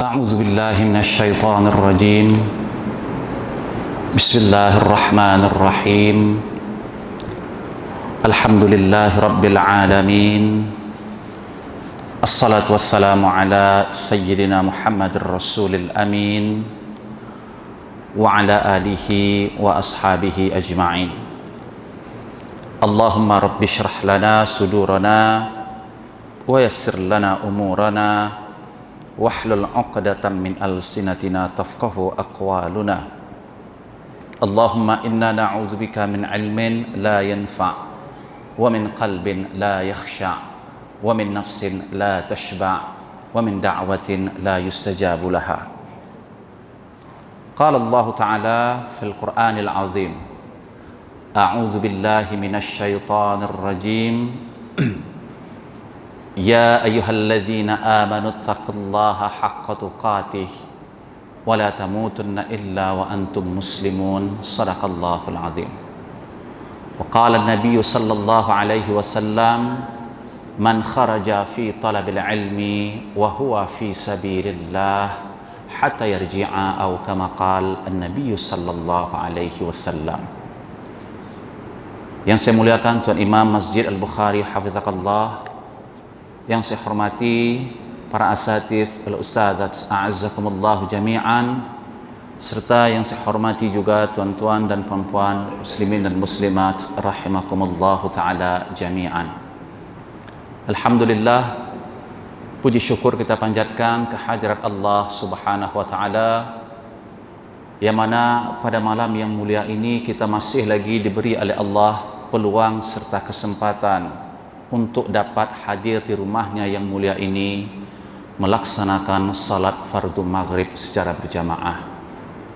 أعوذ بالله من الشيطان الرجيم. بسم الله الرحمن الرحيم. الحمد لله رب العالمين. الصلاة والسلام على سيدنا محمد الرسول الأمين وعلى آله وأصحابه أجمعين. اللهم رب اشرح لنا صدورنا ويسر لنا أمورنا wahlul 'uqdatam min alsinatina tafqahu aqwaluna. Allahumma inna na'udzubika min ilmin la yanfa' wa min qalbin la yakhsha' wa min nafsin la tashba' wa min da'watin la yustajabu laha. Qala Allah Ta'ala fil Qur'anil 'azim. A'udzu billahi minasy syaithanir rajim. Ya ayyuhalladzina amanu taqullaha haqqa tuqatih wa la tamutunna illa wa antum muslimun. Shadaqallahul azim. Wa qala an-nabiy sallallahu alaihi wasallam, man kharaja fi talabil ilmi wa huwa fi sabilillah hatta yarji'a, aw kama qala an-nabiy sallallahu alaihi wasallam. Yang saya muliakan Tuan Imam Masjid Al-Bukhari hafizakallah, yang saya hormati para asatidz wal ustadzat a'azzakumullah jami'an, serta yang saya hormati juga tuan-tuan dan puan-puan muslimin dan muslimat rahimakumullah taala jami'an. Alhamdulillah, puji syukur kita panjatkan kehadirat Allah Subhanahu wa taala, yang mana pada malam yang mulia ini kita masih lagi diberi oleh Allah peluang serta kesempatan untuk dapat hadir di rumahnya yang mulia ini, melaksanakan salat fardu maghrib secara berjamaah.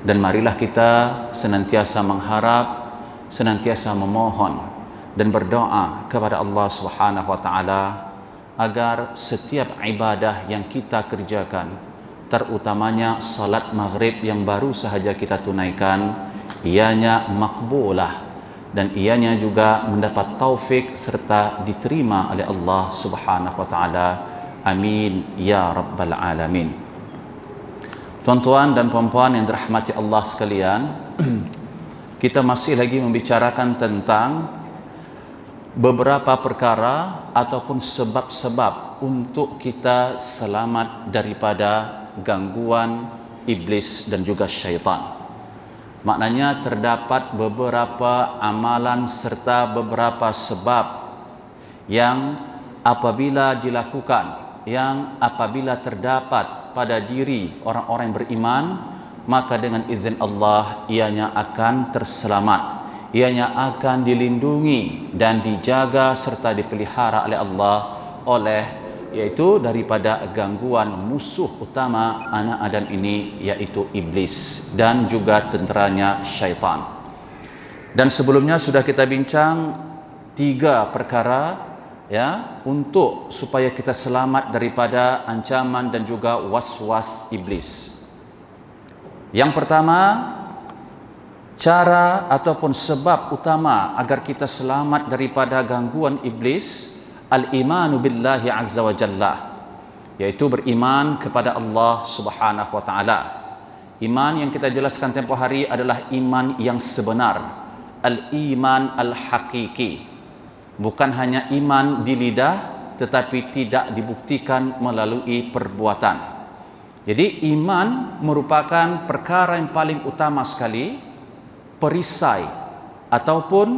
Dan marilah kita senantiasa mengharap, senantiasa memohon dan berdoa kepada Allah Subhanahu wa taala agar setiap ibadah yang kita kerjakan, terutamanya salat maghrib yang baru sahaja kita tunaikan, ianya makbulah dan ianya juga mendapat taufik serta diterima oleh Allah Subhanahu wa taala. Amin ya rabbal alamin. Tuan-tuan dan puan-puan yang dirahmati Allah sekalian, kita masih lagi membicarakan tentang beberapa perkara ataupun sebab-sebab untuk kita selamat daripada gangguan iblis dan juga syaitan. Maknanya terdapat beberapa amalan serta beberapa sebab yang apabila dilakukan, yang apabila terdapat pada diri orang-orang yang beriman, maka dengan izin Allah ianya akan terselamat, ianya akan dilindungi dan dijaga serta dipelihara oleh Allah, yaitu daripada gangguan musuh utama anak Adam ini, yaitu iblis dan juga tenteranya syaitan. Dan sebelumnya sudah kita bincang 3 perkara ya, untuk supaya kita selamat daripada ancaman dan juga was-was iblis. Yang pertama, cara ataupun sebab utama agar kita selamat daripada gangguan iblis, al-imanu billahi azza wa jalla, yaitu beriman kepada Allah Subhanahu wa taala. Iman yang kita jelaskan tempoh hari adalah iman yang sebenar, al-iman al-hakiki. Bukan hanya iman di lidah tetapi tidak dibuktikan melalui perbuatan. Jadi iman merupakan perkara yang paling utama sekali, perisai ataupun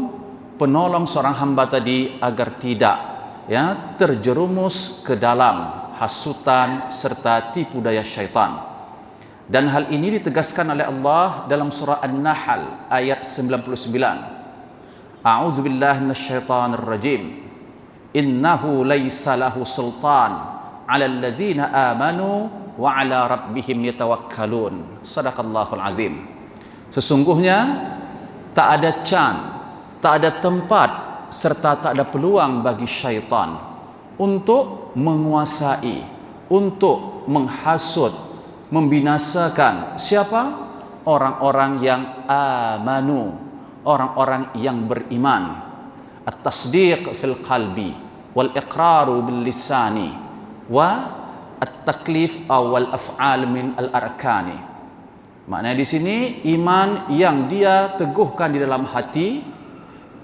penolong seorang hamba tadi agar tidak terjerumus ke dalam hasutan serta tipu daya syaitan. Dan hal ini ditegaskan oleh Allah dalam surah An-Nahl ayat 99. A'udzu billahi minasyaitonir rajim. Innahu laisa lahu sultan 'alal ladzina amanu wa 'ala rabbihim yatawakkalun. Shadaqallahul azim. Sesungguhnya tak ada tak ada tempat serta tak ada peluang bagi syaitan untuk menguasai, untuk menghasut, membinasakan siapa? Orang-orang yang amanu, orang-orang yang beriman. At-tasdiq fil qalbi wal iqraru bil lisani wa at-taklif awal af'al min al-arkani. Maknanya di sini iman yang dia teguhkan di dalam hati,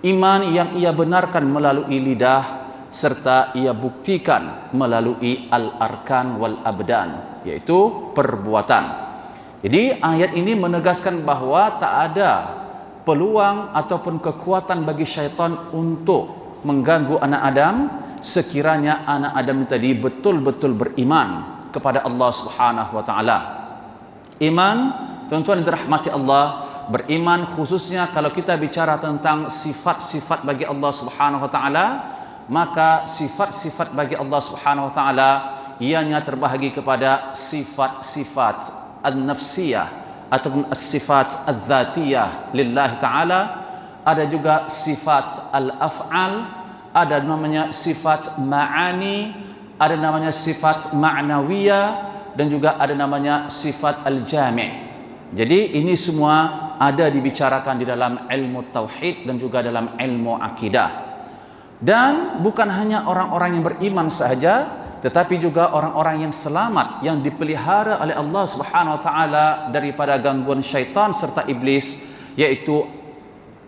iman yang ia benarkan melalui lidah, serta ia buktikan melalui al-arkan wal abdan, yaitu perbuatan. Jadi ayat ini menegaskan bahawa tak ada peluang ataupun kekuatan bagi syaitan untuk mengganggu anak Adam sekiranya anak Adam tadi betul-betul beriman kepada Allah Subhanahu wa taala. Iman, tuan-tuan yang dirahmati Allah, beriman khususnya kalau kita bicara tentang sifat-sifat bagi Allah Subhanahu wa taala, maka sifat-sifat bagi Allah Subhanahu wa taala ianya terbahagi kepada sifat-sifat an-nafsiyah ataupun as-sifat az-zatiyah lillahi ta'ala, ada juga sifat al-af'al, ada namanya sifat ma'ani, ada namanya sifat ma'nawiyah, dan juga ada namanya sifat al-jami'. Jadi ini semua ada dibicarakan di dalam ilmu tauhid dan juga dalam ilmu akidah. Dan bukan hanya orang-orang yang beriman sahaja, tetapi juga orang-orang yang selamat, yang dipelihara oleh Allah Subhanahu wa taala daripada gangguan syaitan serta iblis, yaitu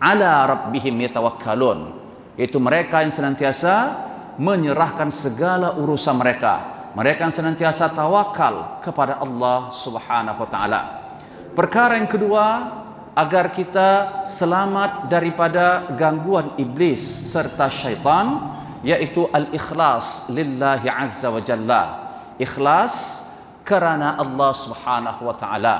ala rabbihim yatawakkalun, yaitu mereka yang senantiasa menyerahkan segala urusan mereka, mereka yang senantiasa tawakal kepada Allah Subhanahu wa taala. Perkara yang kedua, agar kita selamat daripada gangguan iblis serta syaitan, yaitu al-ikhlas lillahi azza wa jalla. Ikhlas kerana Allah Subhanahu wa taala.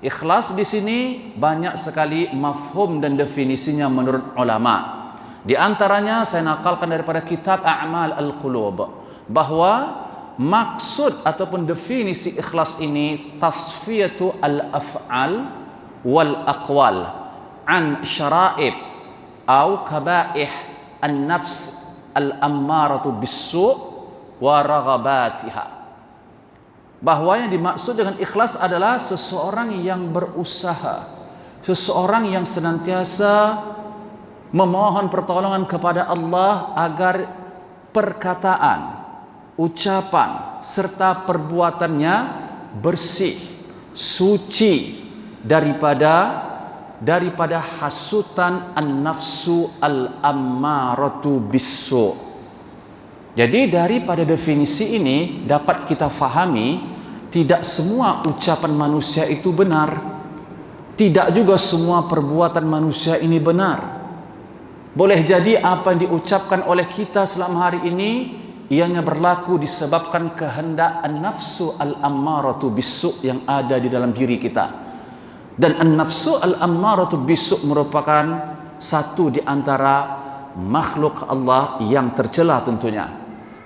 Ikhlas di sini banyak sekali mafhum dan definisinya menurut ulama. Di antaranya saya nakalkan daripada kitab A'mal al-Qulub bahawa maksud ataupun definisi ikhlas ini tasfiyatu al-af'al wal aqwal an syara'ib au kaba'ih an-nafs al-ammaratu bis-su' wa raghabatiha. Bahawa yang dimaksud dengan ikhlas adalah seseorang yang berusaha, seseorang yang senantiasa memohon pertolongan kepada Allah agar perkataan, ucapan serta perbuatannya bersih, suci daripada hasutan an-nafsu al-ammaratu bis-su'. Jadi daripada definisi ini dapat kita fahami, tidak semua ucapan manusia itu benar, tidak juga semua perbuatan manusia ini benar. Boleh jadi apa yang diucapkan oleh kita selama hari ini ianya berlaku disebabkan kehendak an-nafsu al-ammaratu bis-su' yang ada di dalam diri kita. Dan an-nafsu al-ammaratu bis-su' merupakan satu di antara makhluk Allah yang tercela tentunya.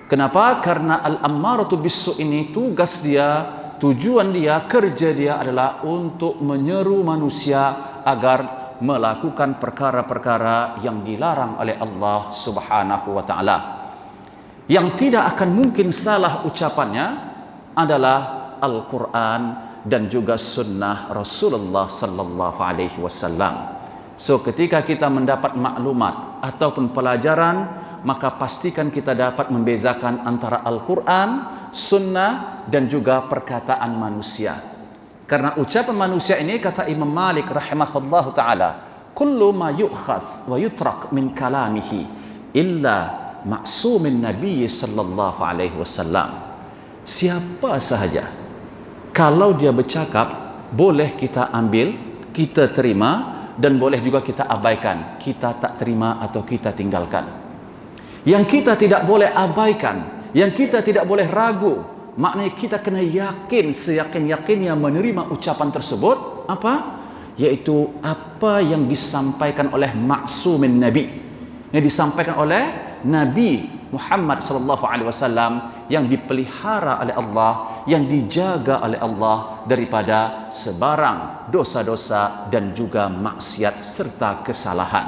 Kenapa? Karena al-ammaratu bis-su' ini tugas dia, tujuan dia, kerja dia adalah untuk menyeru manusia agar melakukan perkara-perkara yang dilarang oleh Allah Subhanahu wa taala. Yang tidak akan mungkin salah ucapannya adalah Al-Quran dan juga sunnah Rasulullah sallallahu alaihi wasallam. So ketika kita mendapat maklumat ataupun pelajaran, maka pastikan kita dapat membezakan antara Al-Quran, sunnah dan juga perkataan manusia. Karena ucapan manusia ini, kata Imam Malik rahimahullahu taala, kullu ma yu'khadh wa yutrak min kalamihi illa ma'sumin Nabi sallallahu alaihi wasallam. Siapa sahaja kalau dia bercakap, boleh kita ambil, kita terima, dan boleh juga kita abaikan, kita tak terima atau kita tinggalkan. Yang kita tidak boleh abaikan, yang kita tidak boleh ragu, maknanya kita kena yakin, seyakin-yakinnya menerima ucapan tersebut, apa? Yaitu apa yang disampaikan oleh ma'sumin Nabi, yang disampaikan oleh Nabi Muhammad sallallahu alaihi wasallam, yang dipelihara oleh Allah, yang dijaga oleh Allah daripada sebarang dosa-dosa dan juga maksiat serta kesalahan.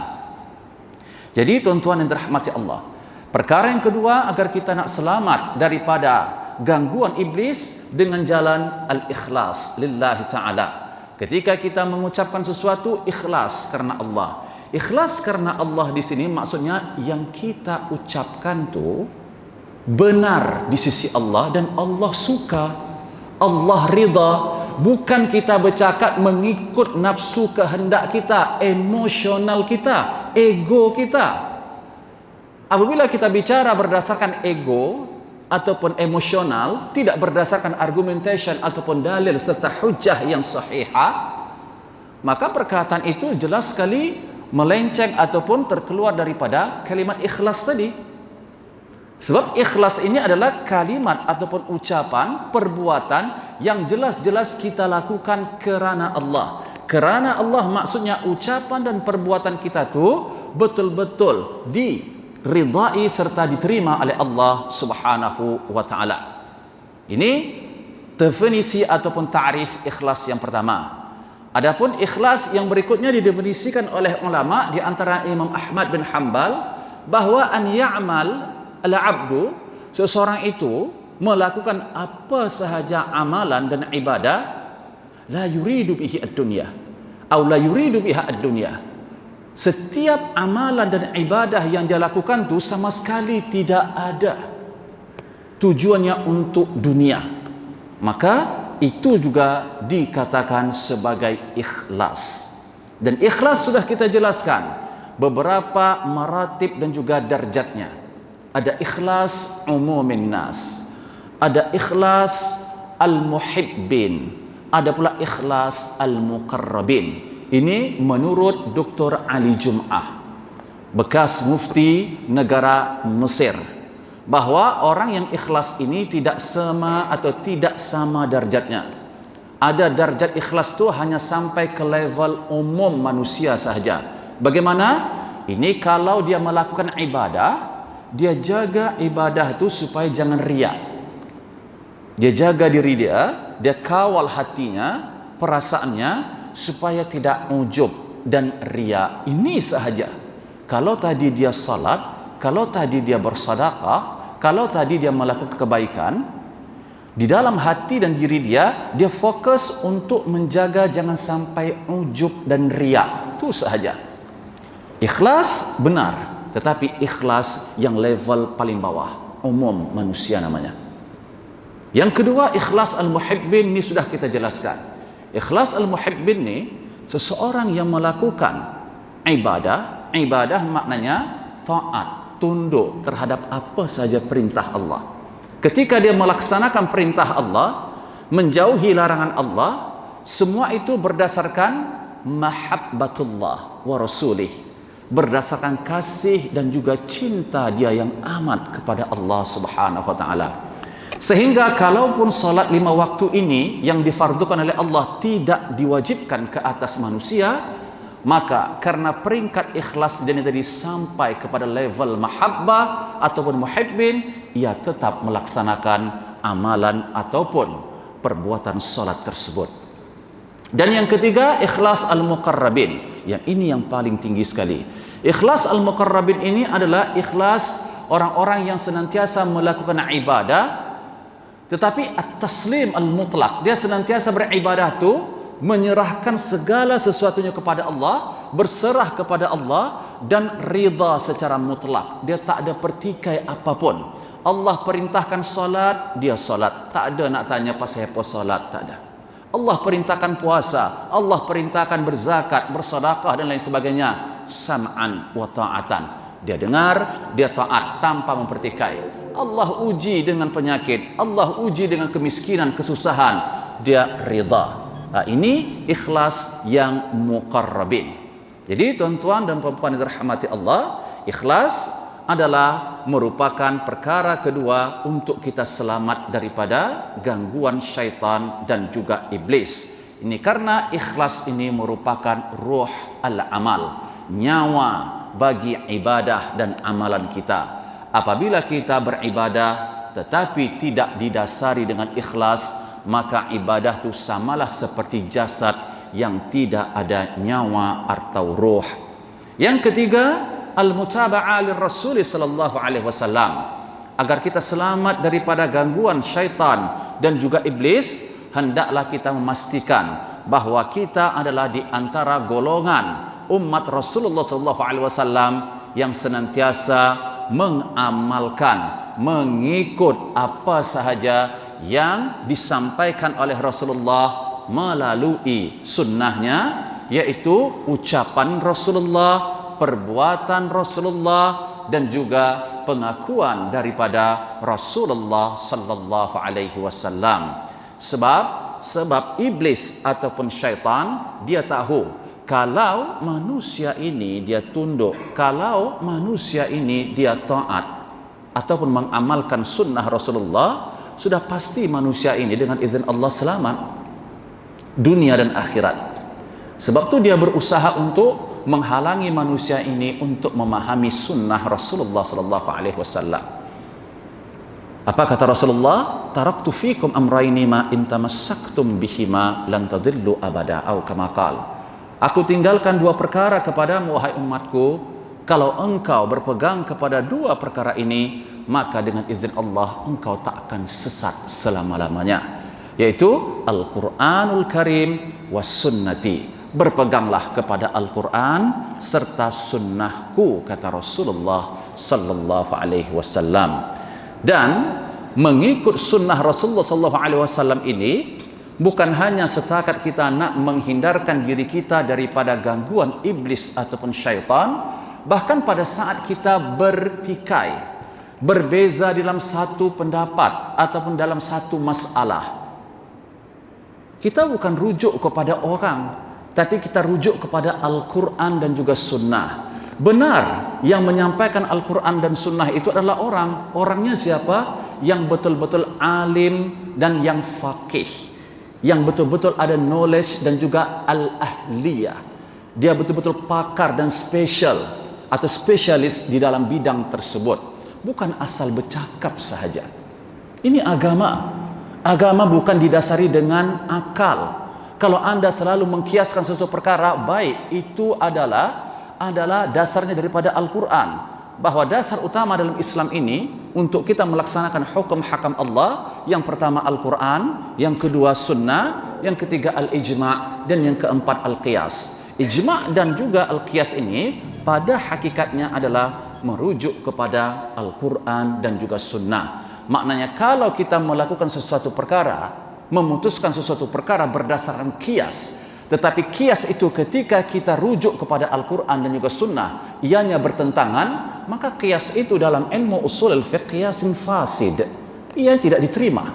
Jadi tuan-tuan yang dirahmati Allah, perkara yang kedua agar kita nak selamat daripada gangguan iblis dengan jalan al-ikhlas lillahi ta'ala. Ketika kita mengucapkan sesuatu, ikhlas karena Allah. Ikhlas karena Allah di sini maksudnya yang kita ucapkan tu benar di sisi Allah dan Allah suka, Allah ridha. Bukan kita bercakap mengikut nafsu kehendak kita, emosional kita, ego kita. Apabila kita bicara berdasarkan ego ataupun emosional, tidak berdasarkan argumentation ataupun dalil serta hujah yang sahihah, maka perkataan itu jelas sekali melenceng ataupun terkeluar daripada kalimat ikhlas tadi. Sebab ikhlas ini adalah kalimat ataupun ucapan, perbuatan yang jelas-jelas kita lakukan kerana Allah. Kerana Allah maksudnya ucapan dan perbuatan kita tu betul-betul diridai serta diterima oleh Allah Subhanahu wa taala. Ini definisi ataupun ta'rif ikhlas yang pertama. Adapun ikhlas yang berikutnya didefinisikan oleh ulama di antara Imam Ahmad bin Hanbal bahwa an ya'mal al-'abdu, seseorang itu melakukan apa sahaja amalan dan ibadah, la yuridu bihi ad-dunya atau la yuridu biha ad-dunya. Setiap amalan dan ibadah yang dia lakukan tu sama sekali tidak ada tujuannya untuk dunia, maka itu juga dikatakan sebagai ikhlas. Dan ikhlas sudah kita jelaskan beberapa maratib dan juga darjatnya. Ada ikhlas umumin nas, ada ikhlas al-muhibbin, ada pula ikhlas al-muqarrabin. Ini menurut Dr. Ali Jum'ah, bekas mufti negara Mesir, bahwa orang yang ikhlas ini tidak sama atau tidak sama darjatnya. Ada darjat ikhlas itu hanya sampai ke level umum manusia sahaja. Bagaimana? Ini kalau dia melakukan ibadah, dia jaga ibadah itu supaya jangan riak. Dia jaga diri dia kawal hatinya, perasaannya supaya tidak ujub dan riak. Ini sahaja. Kalau tadi dia salat, kalau tadi dia bersedekah, kalau tadi dia melakukan kebaikan, di dalam hati dan diri dia fokus untuk menjaga jangan sampai ujub dan riak. Itu sahaja. Ikhlas benar, tetapi ikhlas yang level paling bawah, umum manusia namanya. Yang kedua, ikhlas al-muhibbin, ini sudah kita jelaskan. Ikhlas al-muhibbin ni seseorang yang melakukan ibadah maknanya taat, tunduk terhadap apa saja perintah Allah. Ketika dia melaksanakan perintah Allah, menjauhi larangan Allah, semua itu berdasarkan mahabbatullah wa rasulih, berdasarkan kasih dan juga cinta dia yang amat kepada Allah Subhanahu wa taala. Sehingga kalaupun solat 5 waktu ini yang difardukan oleh Allah tidak diwajibkan ke atas manusia, maka karena peringkat ikhlas dia tadi sampai kepada level mahabbah ataupun muhibbin, ia tetap melaksanakan amalan ataupun perbuatan solat tersebut. Dan yang ketiga, ikhlas al-muqarrabin. Yang ini yang paling tinggi sekali. Ikhlas al-muqarrabin ini adalah ikhlas orang-orang yang senantiasa melakukan ibadah, tetapi at-taslim al-mutlaq. Dia senantiasa beribadah tu menyerahkan segala sesuatunya kepada Allah, berserah kepada Allah dan ridha secara mutlak. Dia tak ada pertikai apapun. Allah perintahkan solat, dia solat. Tak ada nak tanya pasal apa solat, tak ada. Allah perintahkan puasa, Allah perintahkan berzakat, bersedekah dan lain sebagainya, sam'an wa ta'atan. Dia dengar, dia taat tanpa mempertikai. Allah uji dengan penyakit, Allah uji dengan kemiskinan, kesusahan, dia ridha. Nah, ini ikhlas yang muqarrabin. Jadi tuan-tuan dan puan-puan yang dirahmati Allah, ikhlas adalah merupakan perkara kedua untuk kita selamat daripada gangguan syaitan dan juga iblis. Ini karena ikhlas ini merupakan ruh al-amal, nyawa bagi ibadah dan amalan kita. Apabila kita beribadah tetapi tidak didasari dengan ikhlas, maka ibadah itu samalah seperti jasad yang tidak ada nyawa atau ruh. Yang ketiga, al-mutaba'ah lirrasul sallallahu alaihi wasallam. Agar kita selamat daripada gangguan syaitan dan juga iblis, hendaklah kita memastikan bahawa kita adalah di antara golongan umat Rasulullah sallallahu alaihi wasallam yang senantiasa mengamalkan, mengikut apa sahaja yang disampaikan oleh Rasulullah melalui sunnahnya, yaitu ucapan Rasulullah, perbuatan Rasulullah, dan juga pengakuan daripada Rasulullah sallallahu alaihi wasallam. Sebab iblis ataupun syaitan dia tahu kalau manusia ini dia tunduk, kalau manusia ini dia taat ataupun mengamalkan sunnah Rasulullah, sudah pasti manusia ini dengan izin Allah selamat dunia dan akhirat. Sebab tu dia berusaha untuk menghalangi manusia ini untuk memahami sunnah Rasulullah sallallahu alaihi wasallam. Apa kata Rasulullah? Taraktu fikum amraini ma in tamassaktum bihima lan tadillu abada, atau kama qala. Aku tinggalkan dua perkara kepadamu wahai umatku, kalau engkau berpegang kepada dua perkara ini, maka dengan izin Allah engkau tak akan sesat selama-lamanya, yaitu Al-Quranul Karim was sunnati. Berpeganglah kepada Al-Quran serta sunnahku, kata Rasulullah sallallahu alaihi wasallam. Dan mengikut sunnah Rasulullah sallallahu alaihi wasallam ini bukan hanya setakat kita nak menghindarkan diri kita daripada gangguan iblis ataupun syaitan, bahkan pada saat kita bertikai, berbeza dalam satu pendapat ataupun dalam satu masalah, kita bukan rujuk kepada orang, tapi kita rujuk kepada Al-Quran dan juga sunnah. Benar, yang menyampaikan Al-Quran dan sunnah itu adalah orang. Orangnya siapa? Yang betul-betul alim dan yang faqih, yang betul-betul ada knowledge dan juga al-ahliyah. Dia betul-betul pakar dan spesial atau spesialis di dalam bidang tersebut, bukan asal bercakap sahaja. Ini agama. Agama bukan didasari dengan akal. Kalau anda selalu mengkiaskan sesuatu perkara, baik, itu adalah dasarnya daripada Al-Quran. Bahwa dasar utama dalam Islam ini untuk kita melaksanakan hukum hakam Allah, yang pertama Al-Quran, yang kedua sunnah, yang ketiga al-ijma', dan yang keempat al-qiyas. Ijma' dan juga al-qiyas ini pada hakikatnya adalah merujuk kepada Al-Quran dan juga sunnah. Maknanya kalau kita melakukan sesuatu perkara, memutuskan sesuatu perkara berdasarkan kias, tetapi kias itu ketika kita rujuk kepada Al-Quran dan juga sunnah ianya bertentangan, maka kias itu dalam ilmu usul al-fiqh kiasin fasid, ia tidak diterima.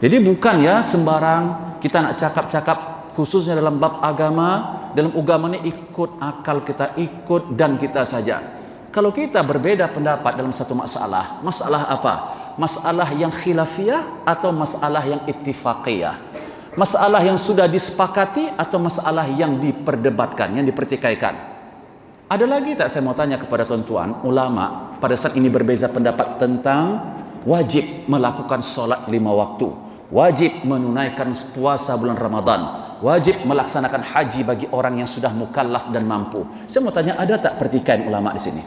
Jadi bukan ya sembarang kita nak cakap-cakap, khususnya dalam bab agama. Dalam agama ini ikut akal kita, ikut dan kita saja. Kalau kita berbeda pendapat dalam satu masalah, masalah apa? Masalah yang khilafiyah atau masalah yang ittifaqiyah? Masalah yang sudah disepakati atau masalah yang diperdebatkan, yang dipertikaikan? Ada lagi tak, saya mau tanya kepada tuan-tuan ulama, pada saat ini berbeza pendapat tentang wajib melakukan solat 5 waktu, wajib menunaikan puasa bulan Ramadan, wajib melaksanakan haji bagi orang yang sudah mukallaf dan mampu. Saya mau tanya, ada tak pertikaian ulama di sini?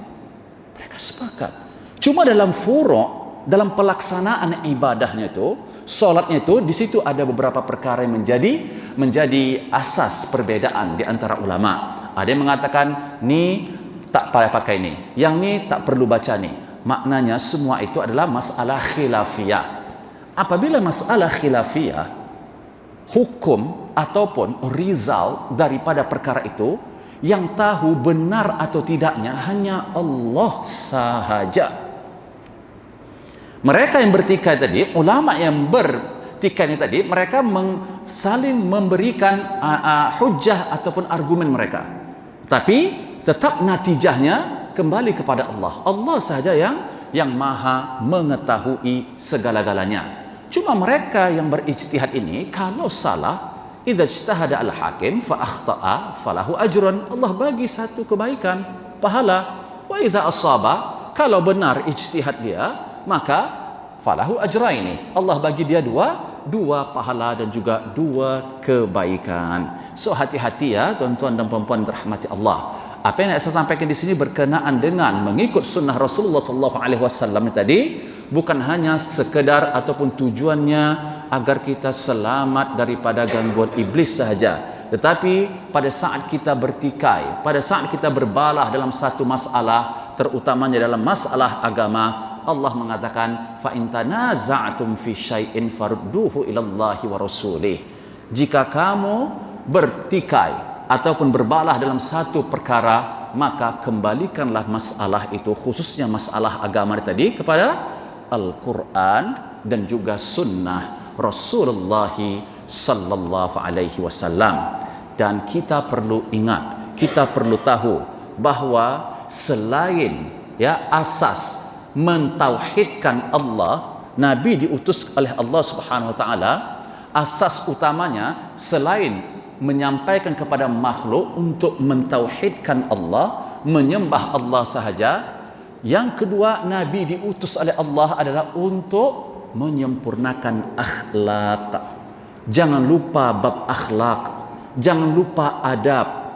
Mereka sepakat. Cuma dalam furu', dalam pelaksanaan ibadahnya itu, solatnya itu, di situ ada beberapa perkara yang menjadi asas perbedaan di antara ulama. Ada yang mengatakan ni tak payah pakai ni, yang ni tak perlu baca ni. Maknanya semua itu adalah masalah khilafiyah. Apabila masalah khilafiyah, hukum ataupun result daripada perkara itu, yang tahu benar atau tidaknya hanya Allah sahaja. Mereka yang bertikai tadi, ulama yang bertikai ini tadi, mereka saling memberikan hujah ataupun argumen mereka. Tapi tetap natijahnya kembali kepada Allah. Allah sahaja yang maha mengetahui segala-galanya. Cuma mereka yang berijtihad ini, kalau salah, idza ijtahada al-hakim fa akhta'a falahu ajrun. Allah bagi satu kebaikan, pahala. Wa idza asaba, kalau benar ijtihad dia, maka falahu ajraini. Allah bagi dia dua pahala dan juga 2 kebaikan. So hati-hati ya tuan-tuan dan puan-puan dirahmati Allah. Apa yang saya sampaikan di sini berkenaan dengan mengikut sunnah Rasulullah sallallahu alaihi wasallam tadi, bukan hanya sekedar ataupun tujuannya agar kita selamat daripada gangguan iblis sahaja, tetapi pada saat kita bertikai, pada saat kita berbalah dalam satu masalah, terutamanya dalam masalah agama, Allah mengatakan fa in tanaza'tum fi syai'in farudduhu ilallahi wa rasulih. Jika kamu bertikai ataupun berbalah dalam satu perkara, maka kembalikanlah masalah itu, khususnya masalah agama tadi, kepada Al-Quran dan juga sunnah Rasulullah sallallahu alaihi wasallam. Dan kita perlu ingat, kita perlu tahu bahawa selain asas mentauhidkan Allah, Nabi diutus oleh Allah Subhanahu wa taala, asas utamanya selain menyampaikan kepada makhluk untuk mentauhidkan Allah, menyembah Allah sahaja, yang kedua Nabi diutus oleh Allah adalah untuk menyempurnakan akhlak. Jangan lupa bab akhlak, jangan lupa adab.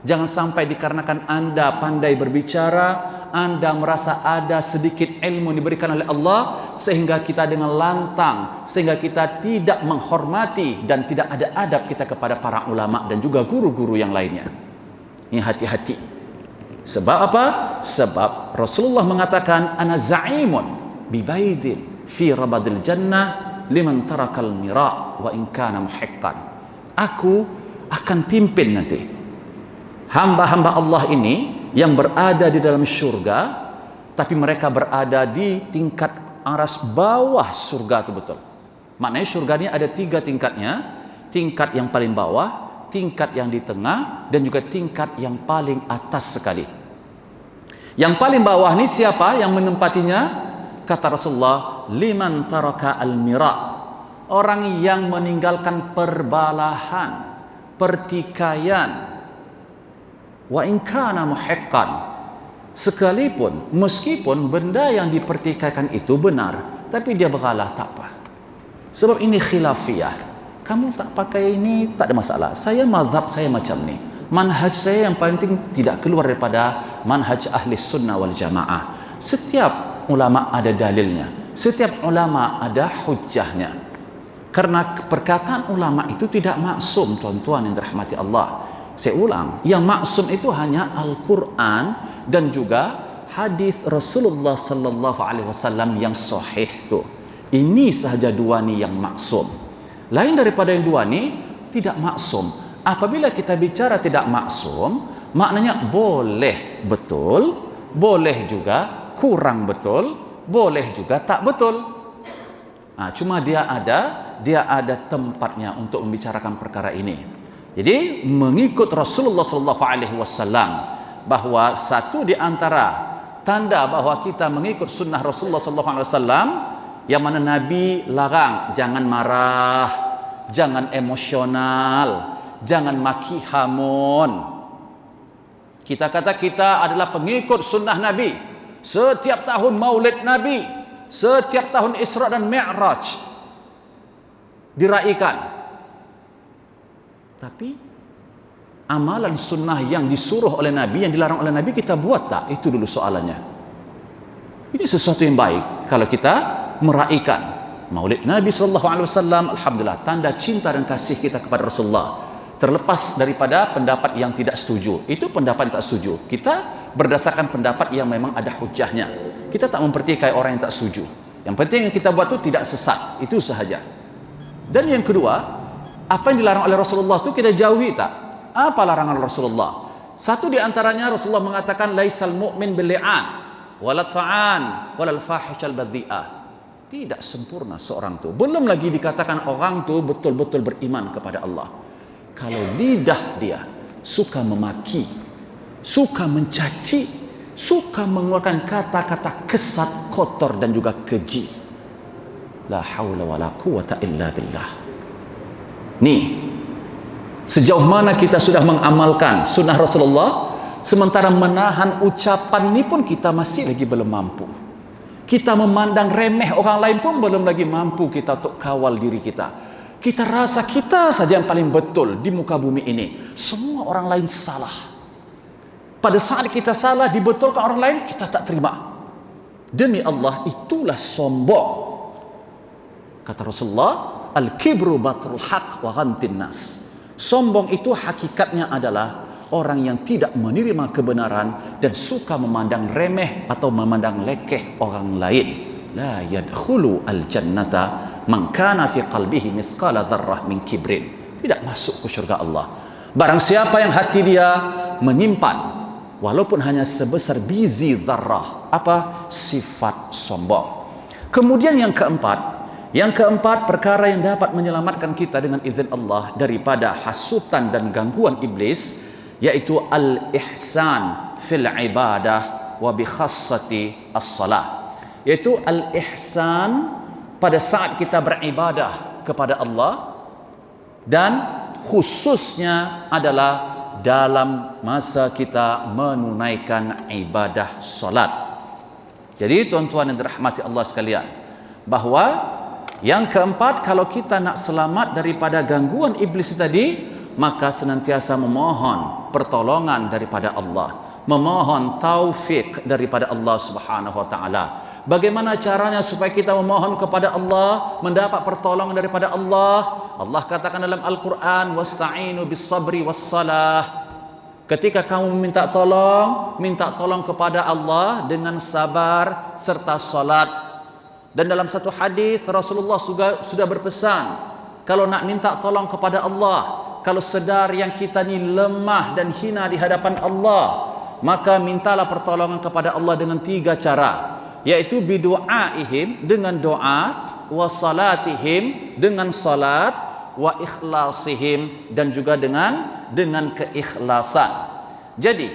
Jangan sampai dikarenakan Anda pandai berbicara, Anda merasa ada sedikit ilmu diberikan oleh Allah, sehingga kita dengan lantang, sehingga kita tidak menghormati dan tidak ada adab kita kepada para ulama dan juga guru-guru yang lainnya. Ini hati-hati. Sebab apa? Sebab Rasulullah mengatakan, ana za'imun bibaidin fi rabadil jannah liman tarakal mira' wa in kana muhiqqan. Aku akan pimpin nanti hamba-hamba Allah ini yang berada di dalam syurga, tapi mereka berada di tingkat aras bawah surga itu betul. Maknanya syurga ini ada 3 tingkatnya. Tingkat yang paling bawah, tingkat yang di tengah, dan juga tingkat yang paling atas sekali. Yang paling bawah ini siapa yang menempatinya? Kata Rasulullah, liman taraka al-mira', orang yang meninggalkan perbalahan, pertikaian, wa in kana muhiqqan, sekalipun meskipun benda yang dipertikaikan itu benar, tapi dia berkalah, tak apa. Sebab ini khilafiyah. Kamu tak pakai ini tak ada masalah. Saya mazhab saya macam ni. Manhaj saya yang penting tidak keluar daripada manhaj ahli sunnah wal jamaah. Setiap ulama ada dalilnya. Setiap ulama ada hujjahnya. Karena perkataan ulama itu tidak maksum, tuan-tuan yang dirahmati Allah. Saya ulang, yang maksum itu hanya Al-Quran dan juga hadis Rasulullah sallallahu alaihi wasallam yang sahih tu. Ini sahaja dua ni yang maksum. Lain daripada yang dua ni tidak maksum. Apabila kita bicara tidak maksum, maknanya boleh betul, boleh juga kurang betul, boleh juga tak betul. Cuma dia ada tempatnya untuk membicarakan perkara ini. Jadi mengikut Rasulullah sallallahu alaihi wasallam, bahawa satu di antara tanda bahawa kita mengikut sunnah Rasulullah sallallahu alaihi wasallam, yang mana Nabi larang jangan marah, jangan emosional, jangan maki hamun. Kita kata kita adalah pengikut sunnah Nabi. Setiap tahun Maulid Nabi, setiap tahun Isra dan Mi'raj diraikan. Tapi amalan sunnah yang disuruh oleh Nabi, yang dilarang oleh Nabi, kita buat tak? Itu dulu soalannya. Ini sesuatu yang baik kalau kita meraikan Maulid Nabi SAW. Alhamdulillah, tanda cinta dan kasih kita kepada Rasulullah. Terlepas daripada pendapat yang tidak setuju, itu pendapat yang tak setuju. Kita berdasarkan pendapat yang memang ada hujahnya. Kita tak mempertikai orang yang tak setuju. Yang penting yang kita buat itu tidak sesat, itu sahaja. Dan yang kedua, apa yang dilarang oleh Rasulullah itu kita jauhi tak? Apa larangan Rasulullah? Satu di antaranya Rasulullah mengatakan laisal mu'min bil li'an wala ta'an wala al-fahishal badhi'ah. Tidak sempurna seorang tu. Belum lagi dikatakan orang tu betul-betul beriman kepada Allah kalau lidah dia suka memaki, suka mencaci, suka mengeluarkan kata-kata kesat, kotor dan juga keji. La haula wala quwata illa billah. Nih, sejauh mana kita sudah mengamalkan sunnah Rasulullah, sementara menahan ucapan ini pun kita masih lagi belum mampu. Kita memandang remeh orang lain pun belum lagi mampu kita untuk kawal diri kita. Kita rasa kita saja yang paling betul di muka bumi ini. Semua orang lain salah. Pada saat kita salah dibetulkan orang lain, kita tak terima. Demi Allah, itulah sombong. Kata Rasulullah, al-kibru batrul haq wa ghamtin nas. Sombong itu hakikatnya adalah orang yang tidak menerima kebenaran dan suka memandang remeh atau memandang lekeh orang lain. La yadkhulu al-jannata man kana fi qalbihi mithqala dzarrah min kibrin. Tidak masuk ke syurga Allah barang siapa yang hati dia menyimpan walaupun hanya sebesar biji zarrah apa? Sifat sombong. Kemudian yang keempat perkara yang dapat menyelamatkan kita dengan izin Allah daripada hasutan dan gangguan iblis, yaitu al-ihsan fil ibadah wa bi khassati as-salah. Yaitu al-ihsan pada saat kita beribadah kepada Allah, dan khususnya adalah dalam masa kita menunaikan ibadah salat. Jadi tuan-tuan yang dirahmati Allah sekalian, bahwa yang keempat, kalau kita nak selamat daripada gangguan iblis tadi, maka senantiasa memohon pertolongan daripada Allah, memohon taufik daripada Allah Subhanahu wa taala. Bagaimana caranya supaya kita memohon kepada Allah, mendapat pertolongan daripada Allah? Allah katakan dalam Al-Quran, wasta'inu bis sabri was salah. Ketika kamu minta tolong kepada Allah dengan sabar serta salat. Dan dalam satu hadis Rasulullah sudah berpesan, kalau nak minta tolong kepada Allah, kalau sedar yang kita ni lemah dan hina di hadapan Allah, maka mintalah pertolongan kepada Allah dengan 3 cara, yaitu bidu'aihim, dengan doa, wa salatihim, dengan salat, wa ikhlasihim, dan juga dengan keikhlasan. Jadi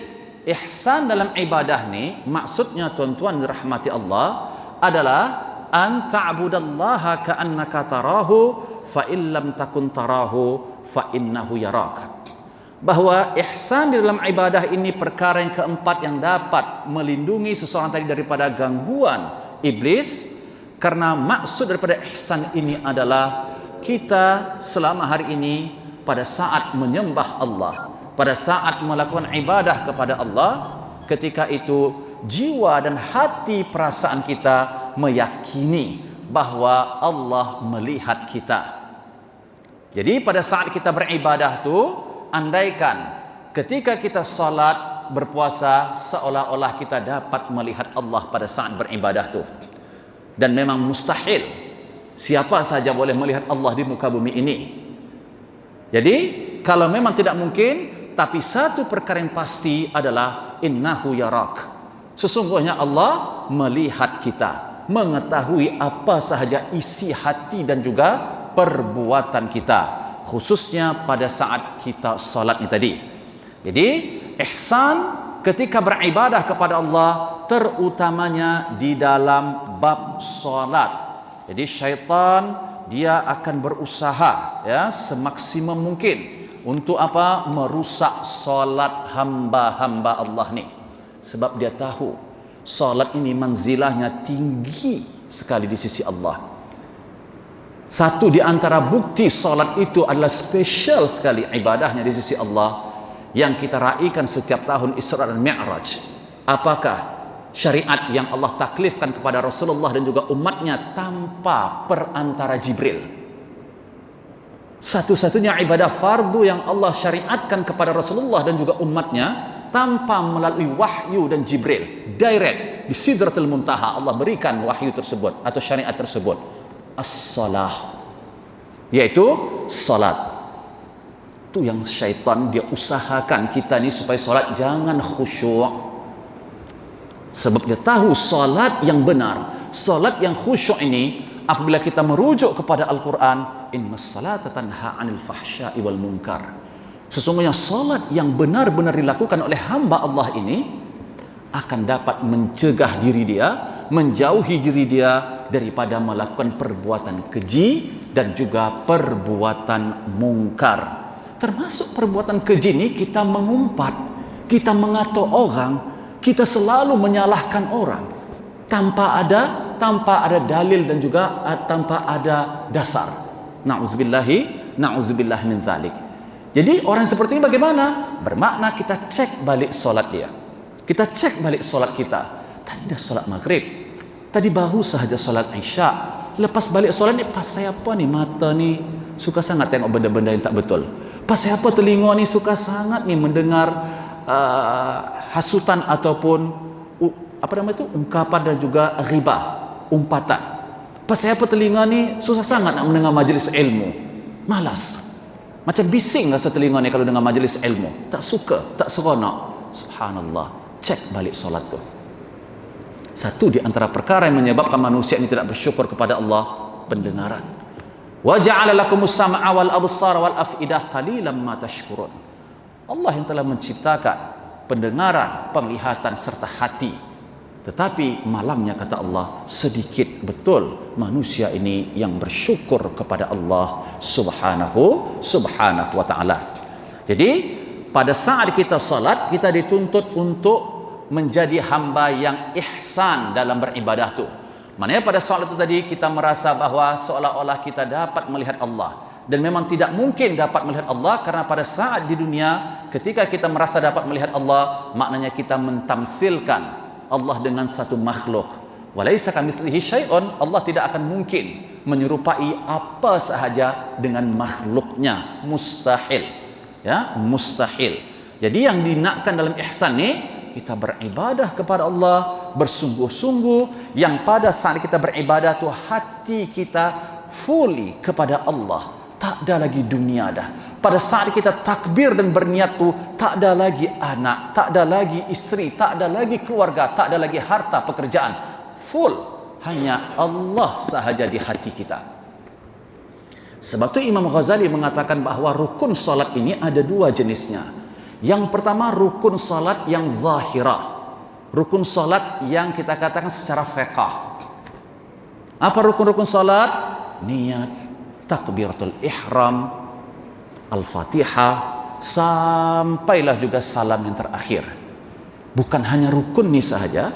ihsan dalam ibadah ni maksudnya tuan-tuan dirahmati Allah adalah an ta'budallaha ka'annaka tarahu fa in lam takun tarahu fa innahu yaraka. Bahwa ihsan di dalam ibadah ini perkara yang keempat yang dapat melindungi seseorang tadi daripada gangguan iblis, karena maksud daripada ihsan ini adalah kita selama hari ini pada saat menyembah Allah, pada saat melakukan ibadah kepada Allah, ketika itu jiwa dan hati perasaan kita meyakini bahwa Allah melihat kita. Jadi pada saat kita beribadah tu, andaikan ketika kita salat, berpuasa, seolah-olah kita dapat melihat Allah pada saat beribadah tu. Dan memang mustahil siapa saja boleh melihat Allah di muka bumi ini. Jadi kalau memang tidak mungkin, tapi satu perkara yang pasti adalah innahu yarak. Sesungguhnya Allah melihat kita, mengetahui apa sahaja isi hati dan juga perbuatan kita, khususnya pada saat kita salat ni tadi. Jadi ihsan ketika beribadah kepada Allah, terutamanya di dalam bab salat. Jadi syaitan dia akan berusaha ya semaksimum mungkin untuk apa? Merusak solat hamba-hamba Allah ni. Sebab dia tahu solat ini manzilahnya tinggi sekali di sisi Allah. Satu di antara bukti solat itu adalah spesial sekali ibadahnya di sisi Allah yang kita raikan setiap tahun Isra dan Mi'raj. Apakah syariat yang Allah taklifkan kepada Rasulullah dan juga umatnya tanpa perantara Jibril? Satu-satunya ibadah fardu yang Allah syariatkan kepada Rasulullah dan juga umatnya tanpa melalui wahyu dan Jibril, direct di Sidratul Muntaha Allah berikan wahyu tersebut atau syariat tersebut, as-salah, yaitu salat. Itu yang syaitan dia usahakan kita ni supaya salat jangan khusyuk. Sebab dia tahu salat yang benar, salat yang khusyuk ini apabila kita merujuk kepada Al-Quran, innas salata tanha 'anil fahsya'i wal munkar. Sesungguhnya salat yang benar-benar dilakukan oleh hamba Allah ini akan dapat mencegah diri dia, menjauhi diri dia daripada melakukan perbuatan keji dan juga perbuatan mungkar. Termasuk perbuatan keji ini kita mengumpat, kita mengatur orang, kita selalu menyalahkan orang tanpa ada dalil dan juga tanpa ada dasar. Na'udzubillah min zalik. Jadi orang seperti ini bagaimana? Bermakna kita cek balik solat dia. Kita cek balik solat kita. Tadi dah solat maghrib, tadi baru sahaja solat isya. Lepas balik solat ni, pas saya apa ni, mata ni suka sangat tengok benda-benda yang tak betul. Pasal apa telinga ni suka sangat ni mendengar hasutan ataupun apa nama itu, ungkapan dan juga ghibah, umpatan. Pasal apa telinga ni susah sangat nak mendengar majlis ilmu, malas, macam bising rasa telinga ni kalau dengar majlis ilmu, tak suka, tak seronok. Subhanallah, cek balik solat tu. Satu di antara perkara yang menyebabkan manusia ini tidak bersyukur kepada Allah, pendengaran. Wa ja'ala lakumus sam'a wal absara wal afidah qalilan ma tashkurun. Allah yang telah menciptakan pendengaran, penglihatan serta hati. Tetapi malangnya kata Allah, sedikit betul manusia ini yang bersyukur kepada Allah subhanahu wa ta'ala. Jadi pada saat kita salat, kita dituntut untuk menjadi hamba yang ihsan dalam beribadah tu. Maknanya pada soal itu tadi kita merasa bahawa seolah-olah kita dapat melihat Allah, dan memang tidak mungkin dapat melihat Allah, karena pada saat di dunia ketika kita merasa dapat melihat Allah, maknanya kita mentamthilkan Allah dengan satu makhluk. Walaisa kamitslihi syai'un, Allah tidak akan mungkin menyerupai apa sahaja dengan makhluknya, mustahil. Ya, mustahil. Jadi yang dinakkan dalam ihsan ni, kita beribadah kepada Allah bersungguh-sungguh, yang pada saat kita beribadah tu hati kita fully kepada Allah, tak ada lagi dunia dah. Pada saat kita takbir dan berniat tu, tak ada lagi anak, tak ada lagi isteri, tak ada lagi keluarga, tak ada lagi harta, pekerjaan, full hanya Allah sahaja di hati kita. Sebab tu Imam Ghazali mengatakan bahawa rukun salat ini ada dua jenisnya. Yang pertama rukun salat yang zahirah, rukun salat yang kita katakan secara fiqh. Apa rukun-rukun salat? Niat, takbiratul ihram, al-fatihah, sampailah juga salam yang terakhir. Bukan hanya rukun ni sahaja,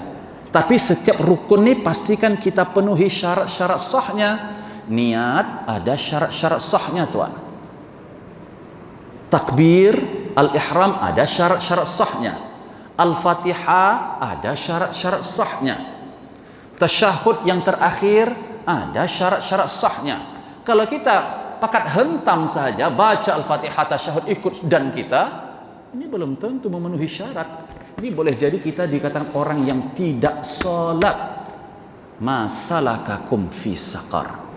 tapi setiap rukun ni pastikan kita penuhi syarat-syarat sahnya. Niat ada syarat-syarat sahnya tuan. Takbir al-ihram ada syarat-syarat sahnya. Al-Fatihah ada syarat-syarat sahnya. Tasyahud yang terakhir ada syarat-syarat sahnya. Kalau kita pakat hentam saja baca Al-Fatihah, tasyahud ikut dan kita, ini belum tentu memenuhi syarat. Ini boleh jadi kita dikatakan orang yang tidak salat. Masalakakum fi saqar.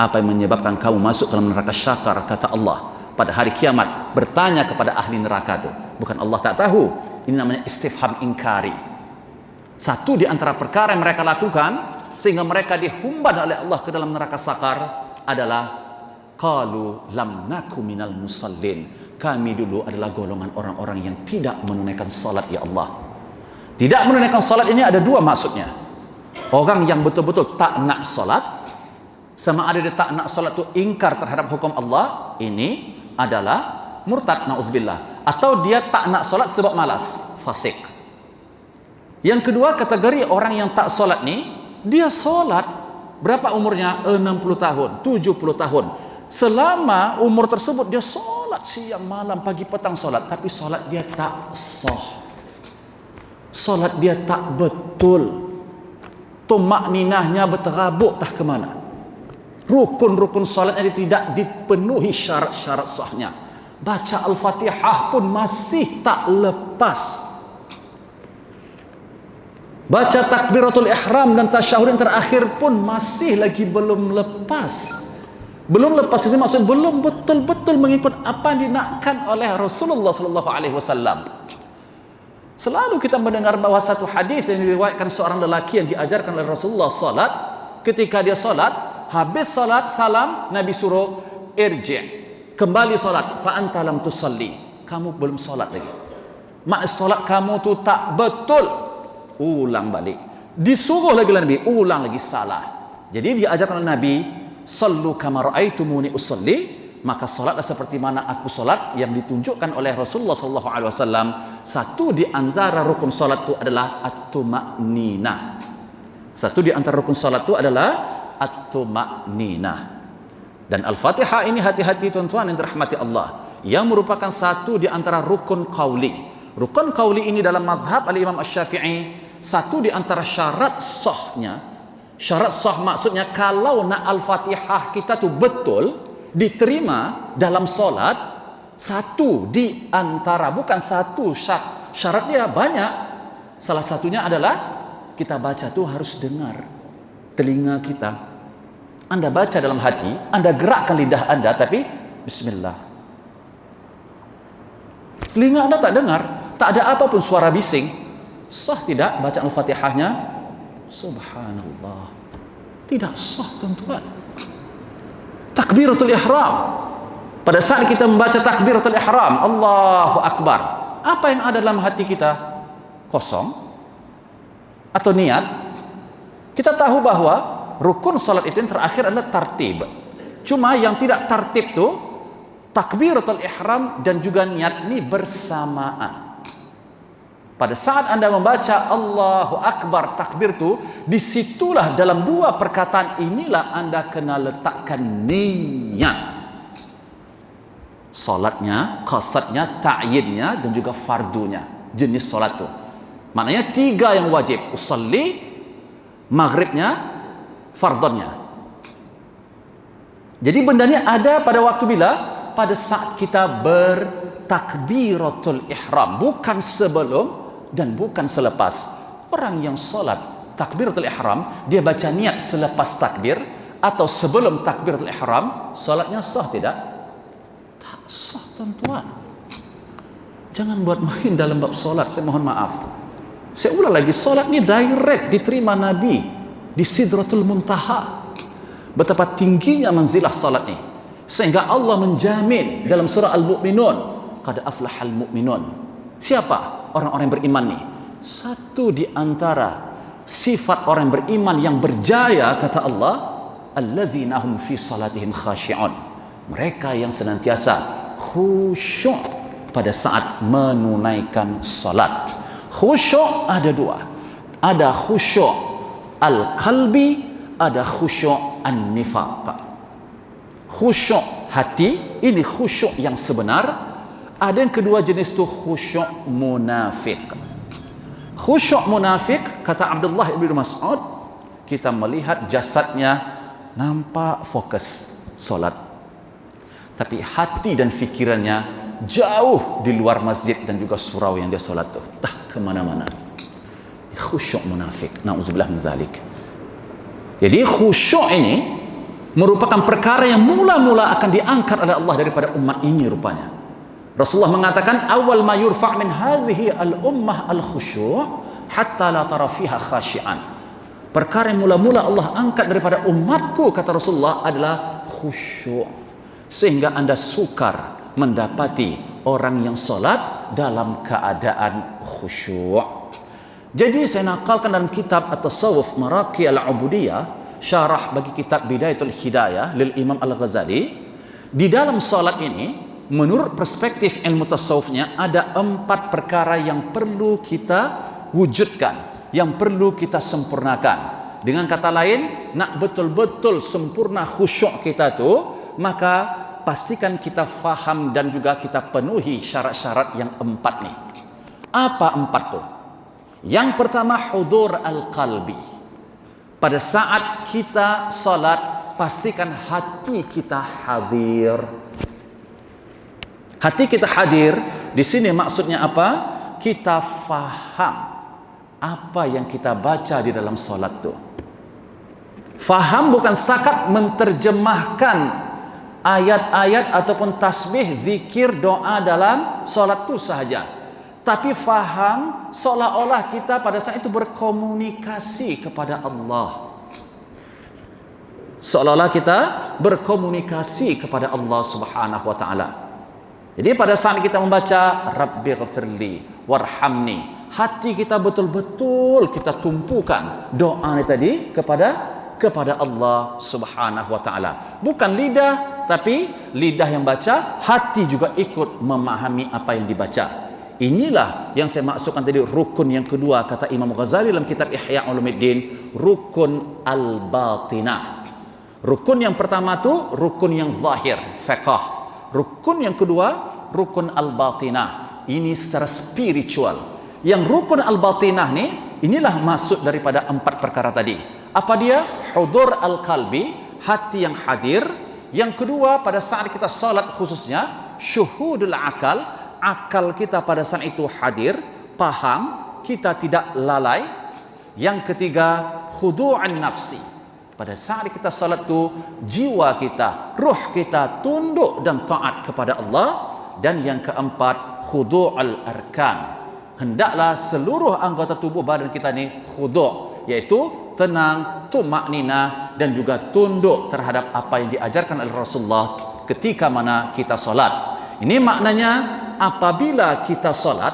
Apa yang menyebabkan kamu masuk dalam neraka syakar, kata Allah pada hari kiamat, bertanya kepada ahli neraka itu. Bukan Allah tak tahu, ini namanya istifham ingkari. Satu di antara perkara yang mereka lakukan sehingga mereka dihumban oleh Allah ke dalam neraka sakar adalah qalu lam naku minal musallin. Kami dulu adalah golongan orang-orang yang tidak menunaikan salat, ya Allah. Tidak menunaikan salat ini ada dua maksudnya. Orang yang betul-betul tak nak salat, sama ada dia tak nak salat tu ingkar terhadap hukum Allah, ini adalah murtad, na'udzubillah. Atau dia tak nak solat sebab malas, fasik. Yang kedua kategori orang yang tak solat ni, dia solat berapa umurnya? 60 tahun, 70 tahun. Selama umur tersebut dia solat siang malam, pagi petang solat, tapi solat dia tak sah. Solat dia tak betul. Tumakninahnya berterabuk tak ke mana. Rukun-rukun salat ini tidak dipenuhi syarat-syarat sahnya. Baca Al-Fatihah pun masih tak lepas. Baca takbiratul ihram dan tasyahud yang terakhir pun masih lagi belum lepas. Belum lepas ini maksud belum betul-betul mengikut apa yang dinakkan oleh Rasulullah sallallahu alaihi wasallam. Selalu kita mendengar bahawa satu hadis yang diriwayatkan seorang lelaki yang diajarkan oleh Rasulullah salat, ketika dia salat, habis salat salam, Nabi suruh irji', kembali salat, fa anta lam tusalli, kamu belum salat lagi. Maksud salat kamu tu tak betul, ulang balik. Disuruh lagi oleh Nabi, ulang lagi, salah. Jadi diajarkan oleh Nabi, sallu kama ra'aitumuni usalli, maka salatlah seperti mana aku salat, yang ditunjukkan oleh Rasulullah sallallahu alaihi wasallam. Satu di antara rukun salat itu adalah at-tuma'ninah. Satu di antara rukun salat itu adalah at-tuma'ninah. Dan Al-Fatihah ini hati-hati tuan-tuan yang dirahmati Allah, yang merupakan satu di antara rukun qauli. Rukun qauli ini dalam mazhab al-Imam Asy-Syafi'i, satu di antara syarat sahnya. Syarat sah maksudnya kalau nak Al-Fatihah kita tu betul diterima dalam solat, Satu di antara, bukan satu syarat. Syaratnya banyak. Salah satunya adalah kita baca tuh harus dengar. Telinga kita. Anda baca dalam hati, Anda gerakkan lidah Anda, tapi bismillah. Telinga Anda tak dengar, tak ada apapun suara bising. Sah tidak bacaan Al-Fatihahnya? Subhanallah. Tidak sah, tuan-tuan. Takbiratul ihram. Pada saat kita membaca takbiratul ihram, Allahu Akbar, apa yang ada dalam hati kita? Kosong? Atau niat? Kita tahu bahwa rukun salat itu yang terakhir adalah tartib. Cuma yang tidak tartib itu takbiratul ihram dan juga niat ini bersamaan. Pada saat Anda membaca Allahu Akbar, takbir itu, disitulah dalam dua perkataan inilah Anda kena letakkan niat. Salatnya, qasadnya, ta'yinnya, dan juga fardunya. Jenis salat itu. Maknanya tiga yang wajib. Usalli, maghribnya, fardonnya. Jadi benda ini ada pada waktu bila? Pada saat kita bertakbiratul ihram. Bukan sebelum dan bukan selepas. Orang yang solat takbiratul ihram, dia baca niat selepas takbir atau sebelum takbiratul ihram, solatnya sah tidak? Tak sah, tuan-tuan. Jangan buat main dalam bab solat, saya mohon maaf. Saya ulang lagi, solat ini direct diterima Nabi di Sidratul Muntaha. Betapa tingginya manzilah solat ini, sehingga Allah menjamin dalam surah Al-Mu'minun, qad aflahal mu'minun. Siapa orang-orang yang beriman nih? Satu di antara sifat orang yang beriman yang berjaya, kata Allah, alladzina hum fi salatihim khashi'un. Mereka yang senantiasa khusyuk pada saat menunaikan salat. Khusyuk ada dua. Ada khusyuk al-qalbi, ada khusyuk an-nifaq. Khusyuk hati, ini khusyuk yang sebenar. Ada yang kedua jenis itu khusyuk munafik. Khusyuk munafik, kata Abdullah ibn Mas'ud, kita melihat jasadnya nampak fokus solat, tapi hati dan fikirannya jauh di luar masjid dan juga surau yang dia solat itu, entah kemana-mana. Khusyuk munafik, na'udzubillah min zalik. Jadi khusyuk ini merupakan perkara yang mula-mula akan diangkat oleh Allah daripada umat ini rupanya. Rasulullah mengatakan, awal ma yurfa' min hadhihi al-ummah al-khusyu' hatta la tara fiha khashi'an. Perkara yang mula-mula Allah angkat daripada umatku, kata Rasulullah, adalah khusyuk. Sehingga Anda sukar mendapati orang yang salat dalam keadaan khusyuk. Jadi saya nakalkan dalam kitab At-Tasawuf Maraqi Al-Ubudiyah, syarah bagi kitab Bidayatul Hidayah lil Imam Al-Ghazali. Di dalam salat ini, menurut perspektif ilmu tasawufnya, ada 4 perkara yang perlu kita wujudkan, yang perlu kita sempurnakan. Dengan kata lain, nak betul-betul sempurna khusyuk kita tu, maka pastikan kita faham dan juga kita penuhi syarat-syarat yang 4 ni. Apa 4 tu? Yang pertama, hudur al-qalbi. Pada saat kita salat, pastikan hati kita hadir. Hati kita hadir, di sini maksudnya apa? Kita faham apa yang kita baca di dalam solat itu. Faham bukan setakat menterjemahkan ayat-ayat ataupun tasbih, zikir, doa dalam solat itu sahaja. Tapi faham seolah-olah kita pada saat itu berkomunikasi kepada Allah. Seolah-olah kita berkomunikasi kepada Allah Subhanahu wa ta'ala. Jadi pada saat kita membaca Rabbi ghafirli warhamni, hati kita betul-betul kita tumpukan doa ini tadi kepada Allah Subhanahu wa taala. Bukan lidah, tapi lidah yang baca, hati juga ikut memahami apa yang dibaca. Inilah yang saya maksudkan tadi, rukun yang kedua, kata Imam Ghazali dalam kitab Ihya Ulumuddin, rukun al-batinah. Rukun yang pertama tu rukun yang zahir, fiqh. Rukun yang kedua, rukun al-batinah. Ini secara spiritual. Yang rukun al-batinah ni, inilah maksud daripada 4 perkara tadi. Apa dia? Hudur al-qalbi, hati yang hadir. Yang kedua, pada saat kita salat khususnya, syuhudul akal, akal kita pada saat itu hadir, paham, kita tidak lalai. Yang ketiga, khudu'an nafsi. Pada saat kita salat tu, jiwa kita, ruh kita tunduk dan taat kepada Allah. Dan yang keempat, khudu'al arkan. Hendaklah seluruh anggota tubuh badan kita ni khudu', iaitu tenang, tumakninah dan juga tunduk terhadap apa yang diajarkan oleh Rasulullah ketika mana kita salat. Ini maknanya apabila kita salat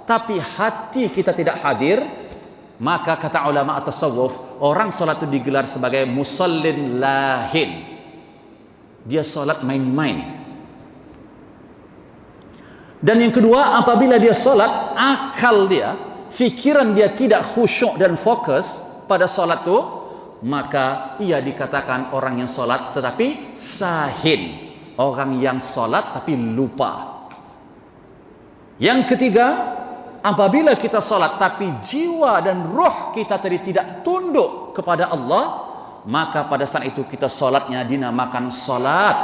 tapi hati kita tidak hadir, maka kata ulama at-tasawuf, orang salat itu digelar sebagai musallin lahin. Dia salat main-main. Dan yang kedua, apabila dia salat, akal dia, fikiran dia tidak khusyuk dan fokus pada salat itu, maka ia dikatakan orang yang salat tetapi sahin, orang yang salat tapi lupa. Yang ketiga, apabila kita salat tapi jiwa dan roh kita tadi tidak tunduk kepada Allah, maka pada saat itu kita salatnya dinamakan salat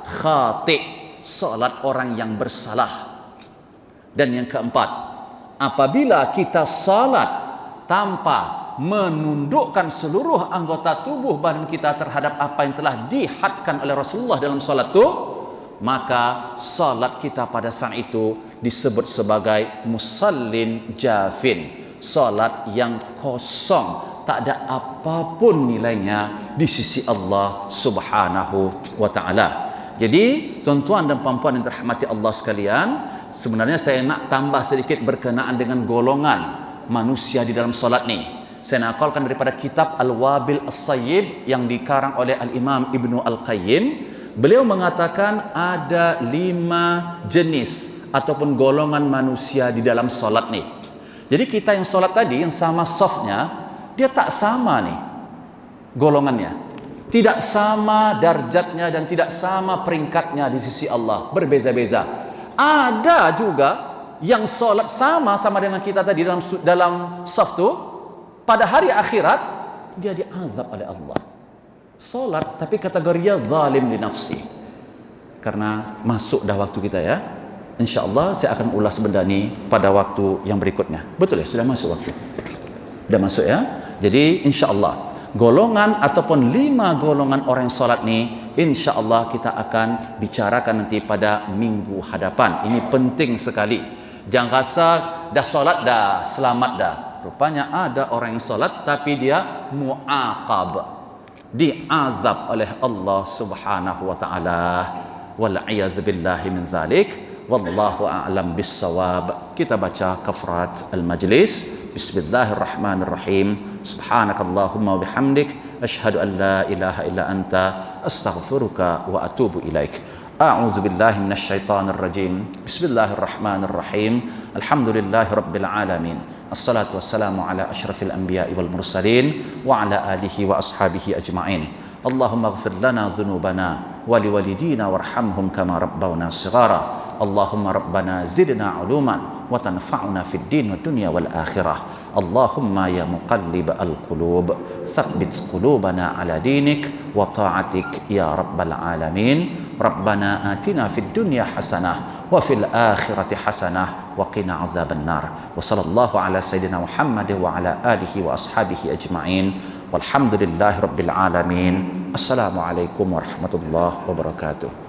khati', salat orang yang bersalah. Dan yang keempat, apabila kita salat tanpa menundukkan seluruh anggota tubuh badan kita terhadap apa yang telah dihadkan oleh Rasulullah dalam salat itu, maka salat kita pada saat itu disebut sebagai musallin jafin, salat yang kosong, tak ada apapun nilainya di sisi Allah Subhanahu wa taala. Jadi tuan-tuan dan puan-puan yang dirahmati Allah sekalian, sebenarnya saya nak tambah sedikit berkenaan dengan golongan manusia di dalam solat ni. Saya nakalkan daripada kitab Al-Wabil As-Sayyib yang dikarang oleh Al-Imam Ibnu Al-Qayyim. Beliau mengatakan ada 5 jenis ataupun golongan manusia di dalam solat ni. Jadi kita yang solat tadi, yang sama softnya, dia tak sama nih golongannya. Tidak sama darjatnya dan tidak sama peringkatnya di sisi Allah. Berbeza-beza. Ada juga yang solat sama dengan kita tadi dalam saf tu, pada hari akhirat dia diazab oleh Allah. Solat tapi kategorinya zalim li nafsi. Karena masuk dah waktu kita ya. InsyaAllah saya akan ulas benda ni pada waktu yang berikutnya. Betul ya? Sudah masuk waktu? Sudah masuk ya? Jadi insyaAllah golongan ataupun 5 golongan orang yang solat ni, insyaAllah kita akan bicarakan nanti pada minggu hadapan. Ini penting sekali. Jangan rasa dah solat dah selamat dah. Rupanya ada orang yang solat tapi dia mu'aqab, diazab oleh Allah Subhanahu wa taala. Wal a'yadzu billahi min dzalik. Wallahu a'lam bis-shawab. Kita baca kafarat al-majlis. Bismillahirrahmanirrahim. Subhanakallahumma wa bihamdik asyhadu an la ilaha illa anta astaghfiruka wa atubu ilaik. A'udzu billahi minasy syaithanir rajim. Bismillahirrahmanirrahim. Alhamdulillahi rabbil alamin. Assalatu wassalamu ala asyrafil anbiya'i wal mursalin wa ala alihi wa ashabihi ajma'in. Allahumma ighfir lana dhunubana wa liwalidina warhamhum kama rabbawna shighara. Allahumma rabbana zidna uluman wa tanfa'una fid din wa dunya wal akhirah. Allahumma ya muqallib al-qulub tsabbit qulubana ala dinik wa ta'atik ya rabbal alamin. Rabbana atina fid dunya hasanah wa fil akhirati hasanah wa qina azaban nar. Wa sallallahu ala sayyidina Muhammad wa ala alihi wa ashabihi ajma'in. Walhamdulillahi rabbil alamin. Assalamualaikum warahmatullahi wabarakatuh.